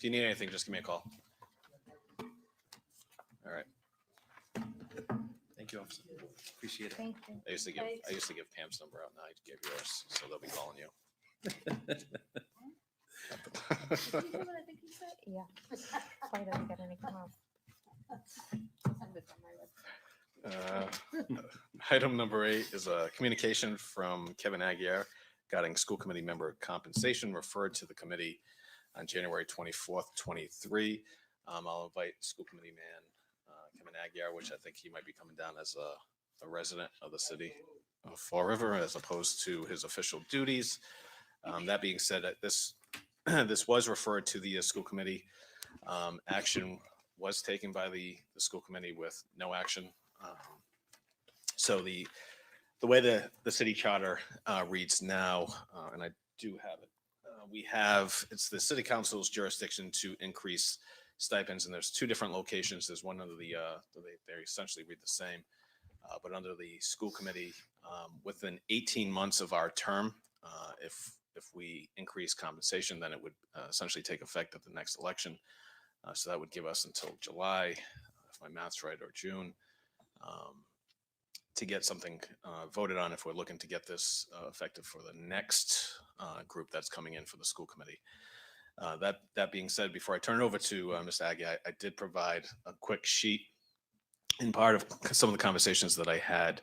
If you need anything, just give me a call. All right. Thank you, officer. Appreciate it. Thank you. I used to give Pam's number out. Now I give yours, so they'll be calling you. Yeah. So he doesn't get any calls. Item number 8 is a communication from Kevin Aguirre regarding school committee member compensation referred to the committee on January 24th, 23. I'll invite school committee man Kevin Aguirre, which I think he might be coming down as a resident of the city of Fall River as opposed to his official duties. That being said, this this was referred to the school committee. Action was taken by the school committee with no action. So the way the city charter reads now, and I do have it, it's the city council's jurisdiction to increase stipends, and there's 2 different locations. There's one under they essentially read the same, but under the school committee, within 18 months of our term, if we increase compensation, then it would essentially take effect at the next election. So that would give us until July, if my math's right, or June, to get something voted on if we're looking to get this effective for the next group that's coming in for the school committee. That being said, before I turn it over to Mr. Aggie, I did provide a quick sheet in part of some of the conversations that I had.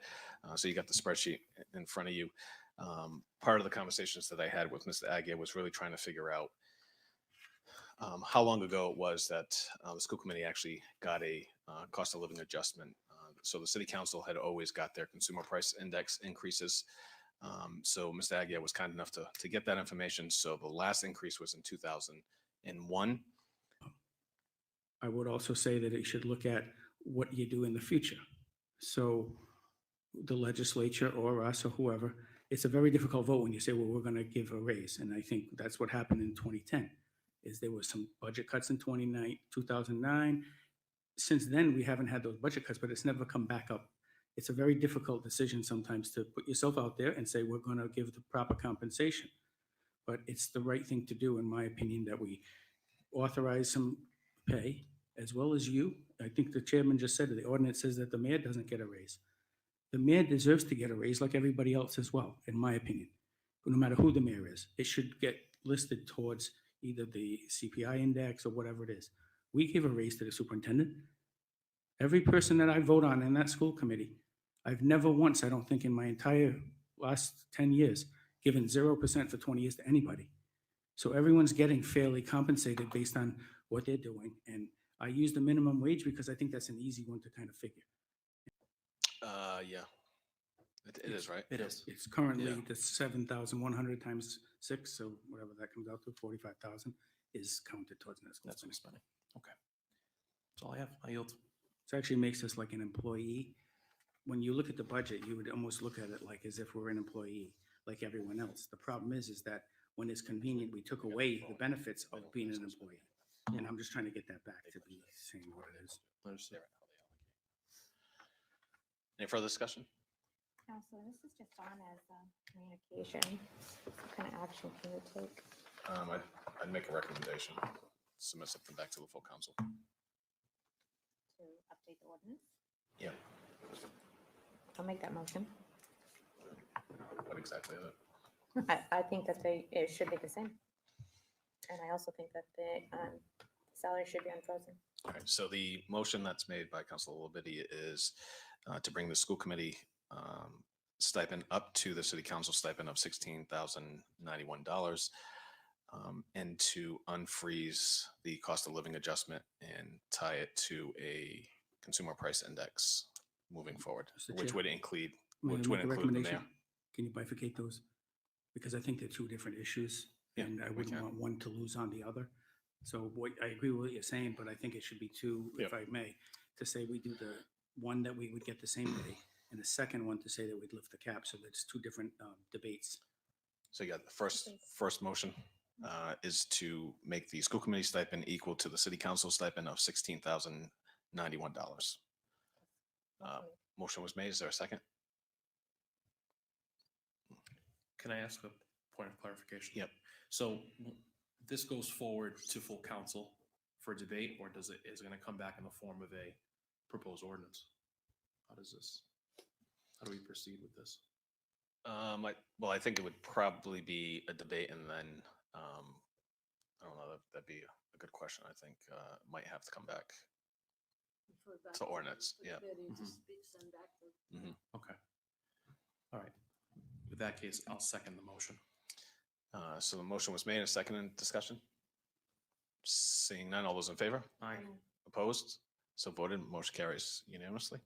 So you got the spreadsheet in front of you. Part of the conversations that I had with Mr. Aggie was really trying to figure out how long ago it was that the school committee actually got a cost of living adjustment. So the city council had always got their consumer price index increases. So Mr. Aguirre was kind enough to get that information. So the last increase was in 2001. I would also say that it should look at what you do in the future. So the legislature or us or whoever, it's a very difficult vote when you say, well, we're going to give a raise. And I think that's what happened in 2010, is there was some budget cuts in 2009. Since then, we haven't had those budget cuts, but it's never come back up. It's a very difficult decision sometimes to put yourself out there and say, we're going to give the proper compensation. But it's the right thing to do, in my opinion, that we authorize some pay, as well as you. I think the chairman just said it. The ordinance says that the mayor doesn't get a raise. The mayor deserves to get a raise like everybody else as well, in my opinion. No matter who the mayor is, it should get listed towards either the CPI index or whatever it is. We give a raise to the superintendent. Every person that I vote on in that school committee, I've never once, I don't think in my entire last 10 years, given 0% for 20 years to anybody. So everyone's getting fairly compensated based on what they're doing. And I use the minimum wage because I think that's an easy one to kind of figure. Yeah, it is, right? It is. It's currently Yeah. the 7,100 times 6, so whatever that comes out to, 45,000 is counted towards that. That's what we're spending. Okay. That's all I have. I yield. It actually makes us like an employee. When you look at the budget, you would almost look at it like as if we're an employee, like everyone else. The problem is that when it's convenient, we took away the benefits of being an employee. And I'm just trying to get that back to be saying what it is. Understood. Any further discussion? Counselor, this is just on as communication. What kind of action can you take? I'd make a recommendation, submit something back to the full council. To update the ordinance? Yeah. I'll make that motion. What exactly is it? I think that it should be the same. And I also think that the salary should be unfrozen. All right, so the motion that's made by Councilor Labidi is to bring the school committee stipend up to the city council stipend of $16,091 and to unfreeze the cost of living adjustment and tie it to a consumer price index moving forward, Mr. which Chair, would include may I which would make a include the mayor. recommendation? Can you bifurcate those? Because I think they're 2 different issues, Yeah, and I we wouldn't can. want one to lose on the other. So I agree with what you're saying, but I think it should be 2, if I may, to say we do the one that we would get the same pay, and the second one to say that we'd lift the cap. So that's 2 different debates. So you got the first motion is to make the school committee stipend equal to the city council stipend of $16,091. Motion was made. Is there a second? Can I ask a point of clarification? Yep. So this goes forward to full council for debate, or is it gonna come back in the form of a proposed ordinance? How do we proceed with this? Well, I think it would probably be a debate and then, I don't know, that'd be a good question. I think, might have to come back. To ordinance, yeah. Okay. All right. With that case, I'll second the motion. So the motion was made and seconded in discussion. Seeing none, all those in favor? Aye. Opposed? So voted, motion carries unanimously.